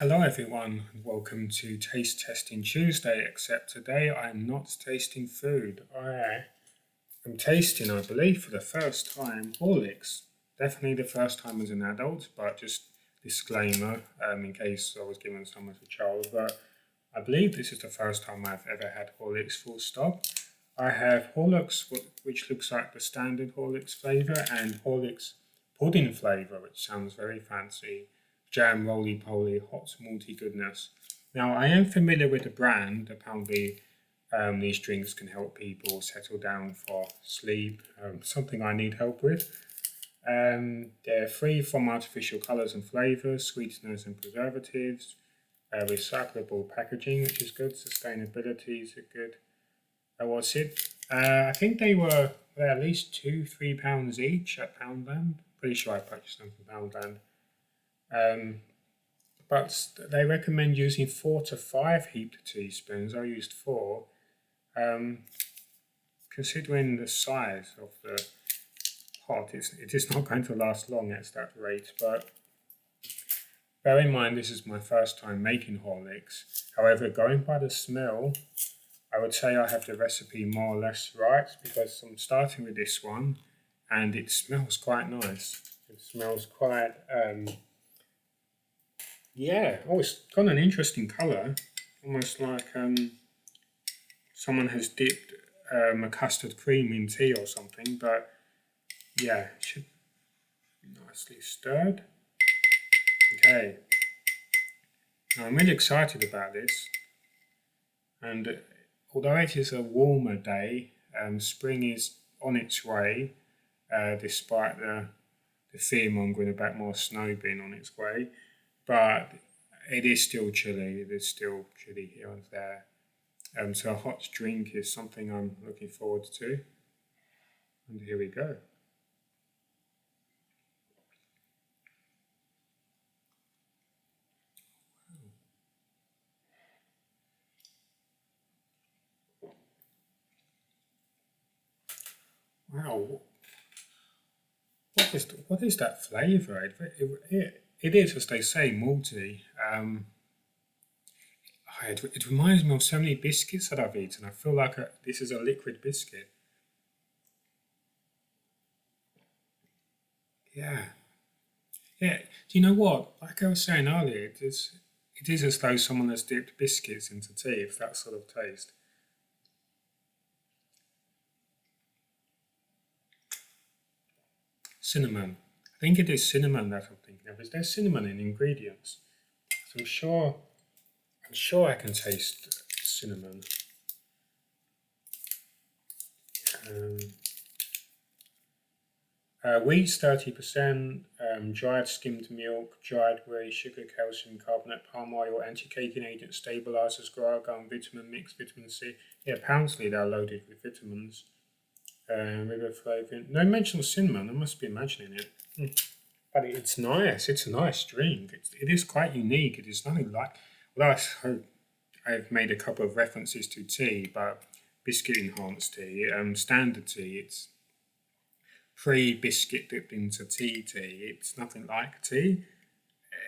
Hello everyone, and welcome to Taste Testing Tuesday, except today I am not tasting food. I am tasting, I believe, for the first time, Horlicks. Definitely the first time as an adult, but just disclaimer, in case I was given some as a child, but I believe this is the first time I've ever had Horlicks full stop. I have Horlicks, which looks like the standard Horlicks flavour, and Horlicks pudding flavour, which sounds very fancy. Jam roly poly hot malty goodness. Now I am familiar with the brand. Apparently, these drinks can help people settle down for sleep. Something I need help with. They're free from artificial colours and flavours, sweeteners and preservatives. Recyclable packaging, which is good. Sustainability is good. What's it? I think they're at least £2-3 each at Poundland. Pretty sure I purchased them from Poundland. But they recommend using 4 to 5 heaped teaspoons. I used 4. Um, Considering the size of the pot, it is not going to last long at that rate. But bear in mind, this is my first time making Horlicks. However, going by the smell, I would say I have the recipe more or less right because I'm starting with this one, and it smells quite nice. It smells quite. It's got an interesting colour, almost like someone has dipped a custard cream in tea or something, but yeah, it should be nicely stirred. Okay, now I'm really excited about this, and although it is a warmer day, spring is on its way, despite the fear mongering about more snow being on its way. But it is still chilly. It is still chilly here and there. So a hot drink is something I'm looking forward to. And here we go. Wow, what is that flavour? It is, as they say, malty. It reminds me of so many biscuits that I've eaten. I feel like this is a liquid biscuit. Yeah, yeah. Do you know what? Like I was saying earlier, it is as though someone has dipped biscuits into tea. It's that sort of taste. Cinnamon. I think it is cinnamon that I'm thinking of. Is there cinnamon in ingredients? So I'm sure I can taste cinnamon. Um, Wheat's 30%, dried skimmed milk, dried whey, sugar, calcium carbonate, palm oil, anti-caking agent, stabilizers, guar gum, vitamin mix, vitamin C. Yeah, apparently they're loaded with vitamins. Riboflavin. No mention of cinnamon. I must be imagining it. But it's nice. It's a nice drink. It is quite unique. It is nothing like. Well, I've made a couple of references to tea, but biscuit enhanced tea, standard tea. It's pre-biscuit dipped into tea. It's nothing like tea,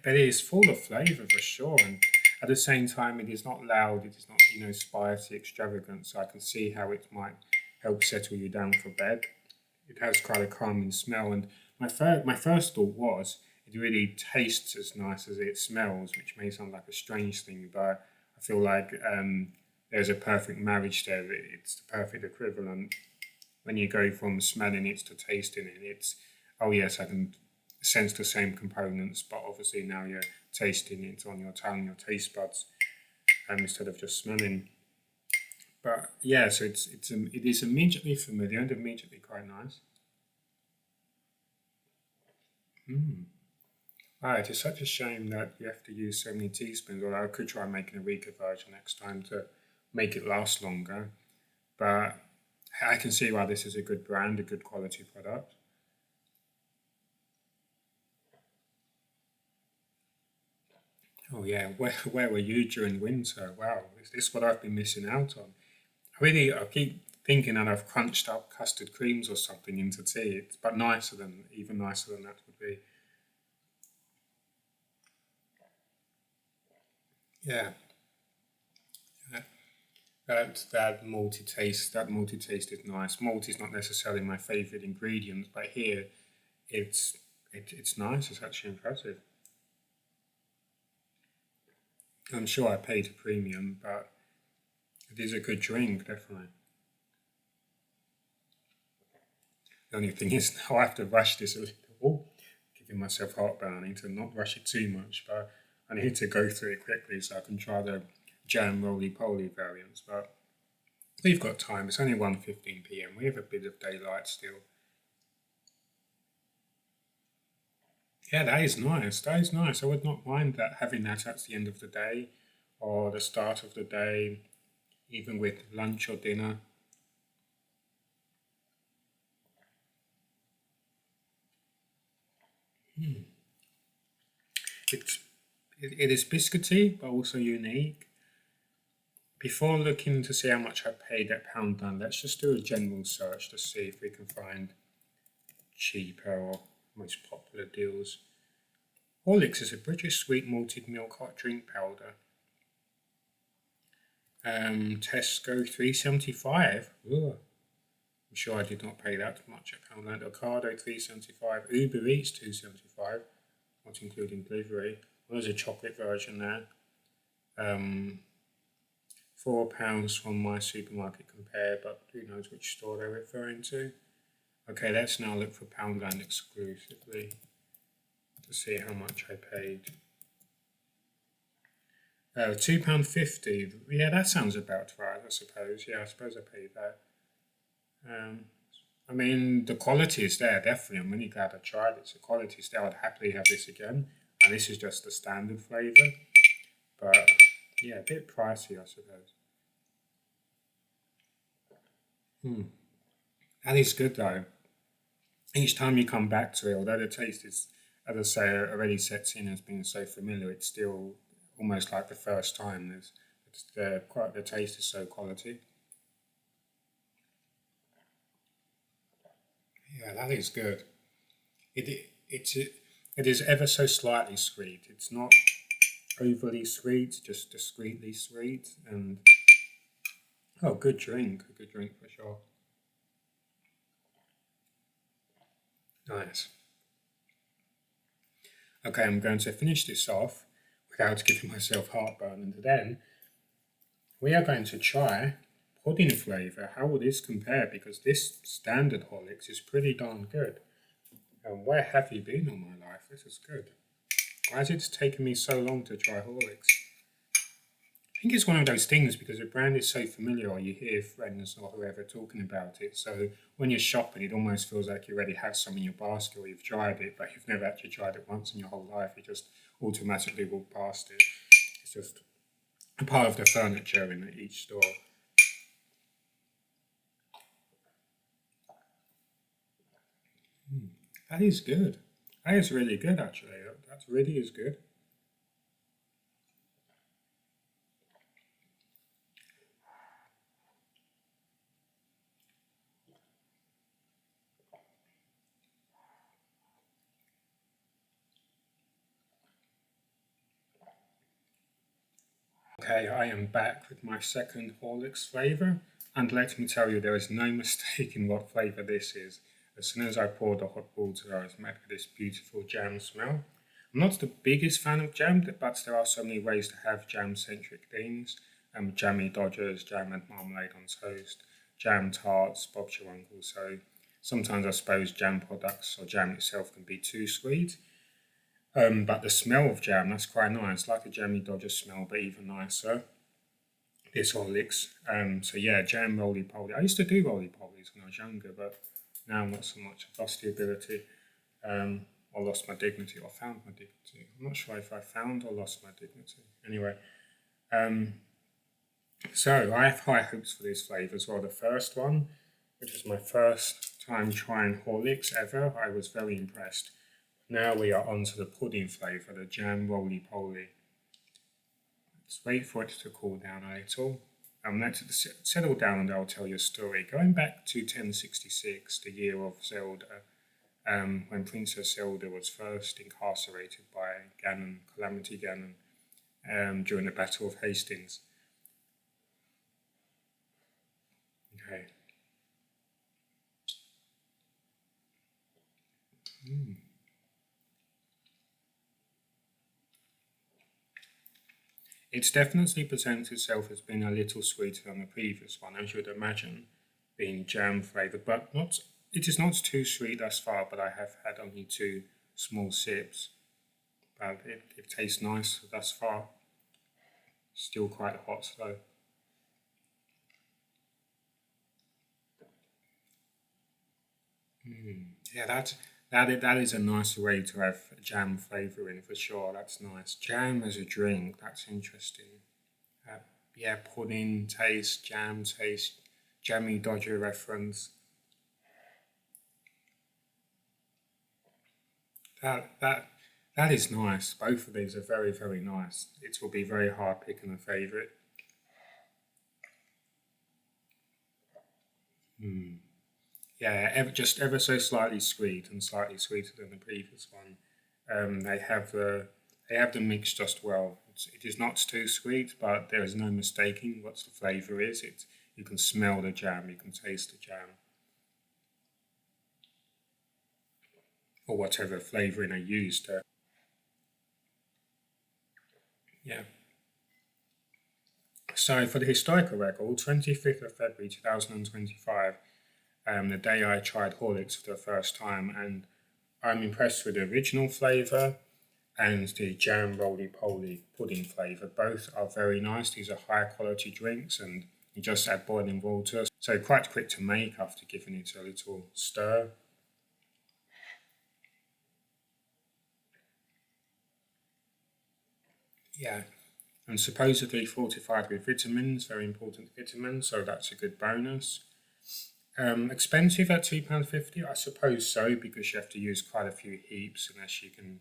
but it is full of flavour for sure. And at the same time, it is not loud. It is not spicy, extravagant. So I can see how it might help settle you down for bed. It has quite a calming smell, and my first thought was it really tastes as nice as it smells, which may sound like a strange thing, but I feel like there's a perfect marriage there. It's the perfect equivalent when you go from smelling it to tasting it. It's oh yes, I can sense the same components, but obviously now you're tasting it on your tongue, your taste buds, instead of just smelling. But yeah, so it is immediately familiar and immediately quite nice. Mm. Ah, it is such a shame that you have to use so many teaspoons. Or I could try making a weaker version next time to make it last longer. But I can see why this is a good brand, a good quality product. Oh yeah, where were you during winter? Wow, is this what I've been missing out on? I keep thinking that I've crunched up custard creams or something into tea. But even nicer than that would be. Yeah, that multi taste is nice. Malt is not necessarily my favourite ingredient, but here it's it's nice. It's actually impressive. I'm sure I paid a premium, but it is a good drink, definitely. The only thing is now I have to rush this a little, giving myself heartburn. I need to not rush it too much, but I need to go through it quickly so I can try the jam roly poly variants. But we've got time. It's only 1:15 p.m. We have a bit of daylight still. Yeah, that is nice. That is nice. I would not mind that having that at the end of the day or the start of the day, even with lunch or dinner. It's it is biscuity but also unique. Before looking to see how much I paid at Pound Down, let's just do a general search to see if we can find cheaper or most popular deals. Horlicks is a British sweet malted milk hot drink powder. Tesco 3.75. Ugh. I'm sure I did not pay that much at Poundland. Ocado 3.75. Uber Eats 2.75, not including delivery. Well, there's a chocolate version there. £4 from my supermarket compare, but who knows which store they're referring to. Okay, let's now look for Poundland exclusively to see how much I paid. £2.50. Yeah, that sounds about right, I suppose. Yeah, I suppose I paid that. Um, I mean, the quality is there, definitely. I'm really glad I tried it. The quality is there. I'd happily have this again. And this is just the standard flavour. But, yeah, a bit pricey, I suppose. That is good, though. Each time you come back to it, although the taste is, as I say, already sets in as being so familiar, it's still almost like the first time. The taste is so quality. Yeah, that is good. It is ever so slightly sweet. It's not overly sweet, just discreetly sweet, and oh, a good drink for sure. Nice. Okay, I'm going to finish this off without giving myself heartburn, and then we are going to try pudding flavour. How will this compare? Because this standard Horlicks is pretty darn good. And where have you been all my life? This is good. Why has it taken me so long to try Horlicks? I think it's one of those things because the brand is so familiar, or you hear friends or whoever talking about it. So when you're shopping, it almost feels like you already have some in your basket, or you've tried it, but you've never actually tried it once in your whole life. You just automatically walk past it. It's just a part of the furniture in each store. That is good. That is really good, actually. That really is good. Okay, I am back with my second Horlicks flavour, and let me tell you, there is no mistake in what flavour this is. As soon as I poured the hot water, I was met with this beautiful jam smell. I'm not the biggest fan of jam, but there are so many ways to have jam-centric things. Jammy Dodgers, jam and marmalade on toast, jam tarts, Bob's your uncle. So sometimes I suppose jam products or jam itself can be too sweet. But the smell of jam, that's quite nice, like a jammy Dodger smell, but even nicer. This Horlicks. So yeah, jam roly poly. I used to do roly polies when I was younger, but now not so much. I've lost the ability, or lost my dignity, or found my dignity. I'm not sure if I found or lost my dignity. Anyway, um, so I have high hopes for this flavour as well. The first one, which was my first time trying Horlicks ever, I was very impressed. Now we are on to the pudding flavour, the jam roly poly. Let's wait for it to cool down a little. Let it settle down and I'll tell you a story. Going back to 1066, the year of Zelda, when Princess Zelda was first incarcerated by Ganon, Calamity Ganon, during the Battle of Hastings. Okay. It's definitely presents itself as being a little sweeter than the previous one, as you would imagine, being jam flavoured, but not. It is not too sweet thus far, but I have had only 2 small sips. But it tastes nice thus far. Still quite hot though. Yeah, that is a nice way to have jam flavour in for sure. That's nice. Jam as a drink. That's interesting. Uh, yeah, pudding taste, jam taste, jammy Dodger reference. That that that is nice. Both of these are very nice. It will be very hard picking a favourite. Yeah, just ever so slightly sweet and slightly sweeter than the previous one. They have the mix just well. It is not too sweet, but there is no mistaking what the flavour is. You can smell the jam, you can taste the jam, or whatever flavouring they used. Yeah. So for the historical record, 25th of February 2025, the day I tried Horlicks for the first time, and I'm impressed with the original flavour and the jam roly poly pudding flavour. Both are very nice. These are high quality drinks, and you just add boiling water. So quite quick to make after giving it a little stir. Yeah, and supposedly fortified with vitamins, very important vitamins, so that's a good bonus. Expensive at £2.50? I suppose so, because you have to use quite a few heaps, unless you can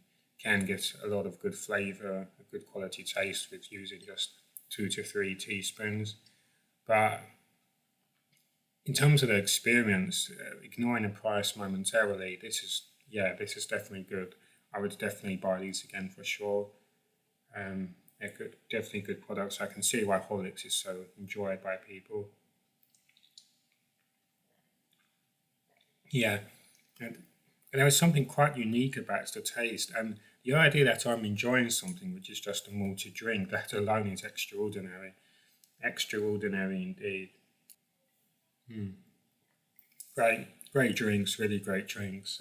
get a lot of good flavour, a good quality taste with using just 2 to 3 teaspoons. But in terms of the experience, ignoring the price momentarily, this is definitely good. I would definitely buy these again for sure. They're good, definitely good products. I can see why Horlicks is so enjoyed by people. Yeah, and there is something quite unique about the taste, and the idea that I'm enjoying something which is just a malted drink, that alone is extraordinary. Extraordinary indeed. Great, great drinks, really great drinks.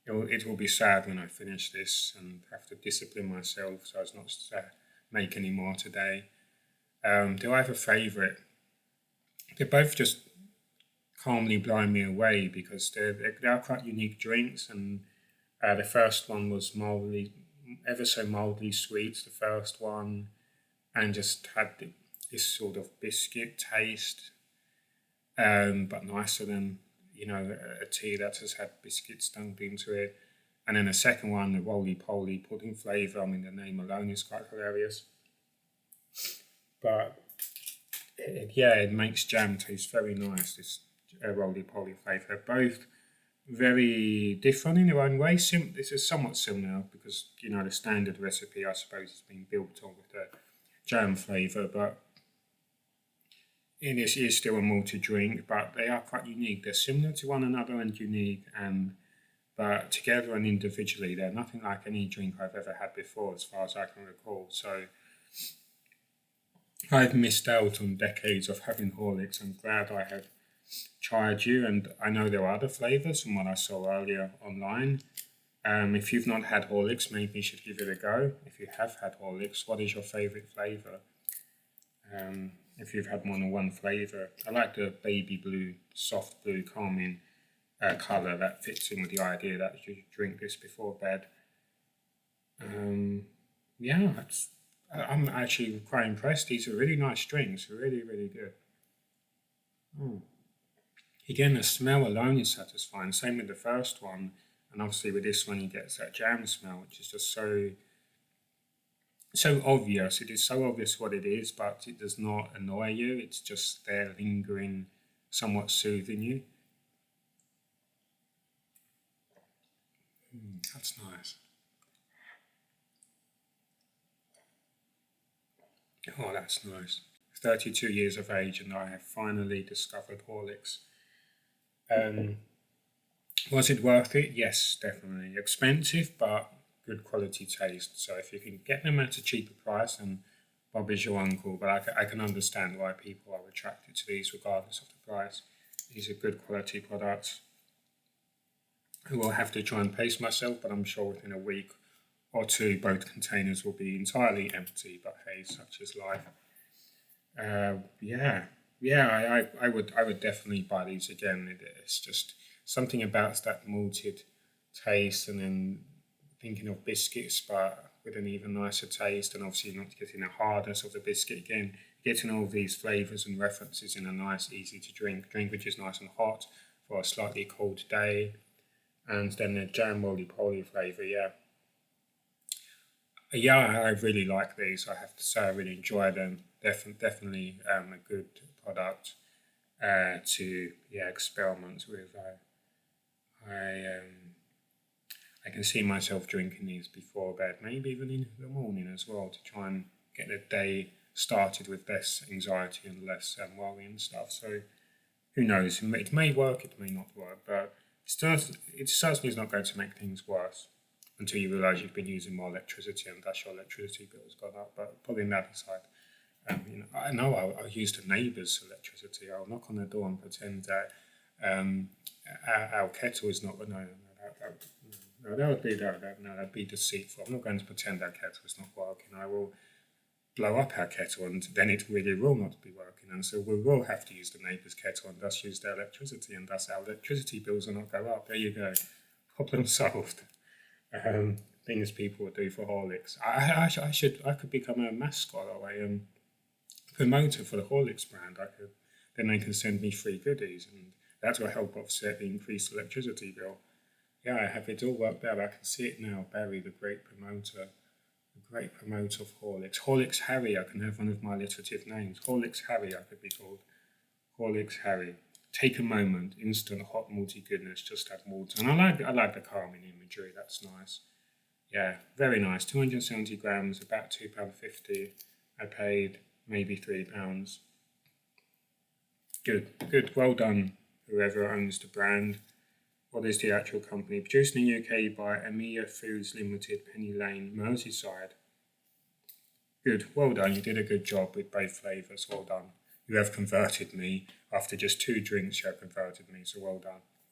It will be sad when I finish this and have to discipline myself so as not to make any more today. Do I have a favourite? They're both just calmly blowing me away because they are quite unique drinks, and the first one was ever so mildly sweet, the first one, and just had this sort of biscuit taste, but nicer than a tea that has had biscuits dunked into it. And then the second one, the roly poly pudding flavour. I mean, the name alone is quite hilarious. But it makes jam taste very nice. This roly poly flavour, both very different in their own way. This is somewhat similar because the standard recipe, I suppose, has been built on with the jam flavour, but is still a malted drink. But they are quite unique. They're similar to one another and unique, and but together and individually, they're nothing like any drink I've ever had before, as far as I can recall. So I've missed out on decades of having Horlicks. I'm glad I have tried you, and I know there are other flavours from what I saw earlier online. If you've not had Horlicks, maybe you should give it a go. If you have had Horlicks, what is your favourite flavour? If you've had more than one flavour, I like the baby blue, soft blue, calming colour that fits in with the idea that you drink this before bed. Um, yeah, I'm actually quite impressed. These are really nice drinks, really good. Mm. Again, the smell alone is satisfying. Same with the first one, and obviously with this one, you get that jam smell, which is just so obvious. It is so obvious what it is, but it does not annoy you. It's just there lingering, somewhat soothing you. That's nice. Oh, that's nice. 32 years of age, and I have finally discovered Horlicks. Um, was it worth it? Yes, definitely. Expensive, but good quality taste. So if you can get them at a cheaper price, then Bob is your uncle. But I can understand why people are attracted to these regardless of the price. These are good quality products. I will have to try and pace myself, but I'm sure within a week or two, both containers will be entirely empty. But hey, such is life. Yeah, yeah. I would definitely buy these again. It's just something about that malted taste, and then thinking of biscuits, but with an even nicer taste, and obviously not getting the hardness of the biscuit again. Getting all these flavours and references in a nice, easy to drink which is nice and hot for a slightly cold day, and then the jam roly poly flavour. Yeah, yeah, I really like these. I have to say, I really enjoy them. Definitely a good product to experiment with. I can see myself drinking these before bed, maybe even in the morning as well, to try and get the day started with less anxiety and less worry and stuff. So who knows? It may work, it may not work, but it certainly is not going to make things worse until you realise you've been using more electricity and thus your electricity bill has gone up. But putting that aside, I know I'll use the neighbour's electricity. I'll knock on the door and pretend that um, our kettle is not. That'd be deceitful. I'm not going to pretend our kettle is not working. I will blow up our kettle, and then it really will not be working. And so we will have to use the neighbour's kettle and thus use their electricity, and thus our electricity bills will not go up. There you go. Problem solved. Things people would do for Horlicks. I could become a mascot or a promoter for the Horlicks brand. Then they can send me free goodies, and that will help offset the increased electricity bill. Yeah, I have it all worked out. I can see it now. Barry, the great promoter of Horlicks. Horlicks Harry, I can have one of my alliterative names. Horlicks Harry, I could be called. Horlicks Harry. Take a moment, instant hot malty goodness, just add water. And I like the calming imagery, that's nice. Yeah, very nice. 270 grams, about £2.50. I paid maybe £3. Good, well done, whoever owns the brand. What is the actual company? Produced in the UK by Amiya Foods Limited, Penny Lane, Merseyside. Good, well done. You did a good job with both flavours. Well done. You have converted me. After just 2 drinks, you have converted me, so well done.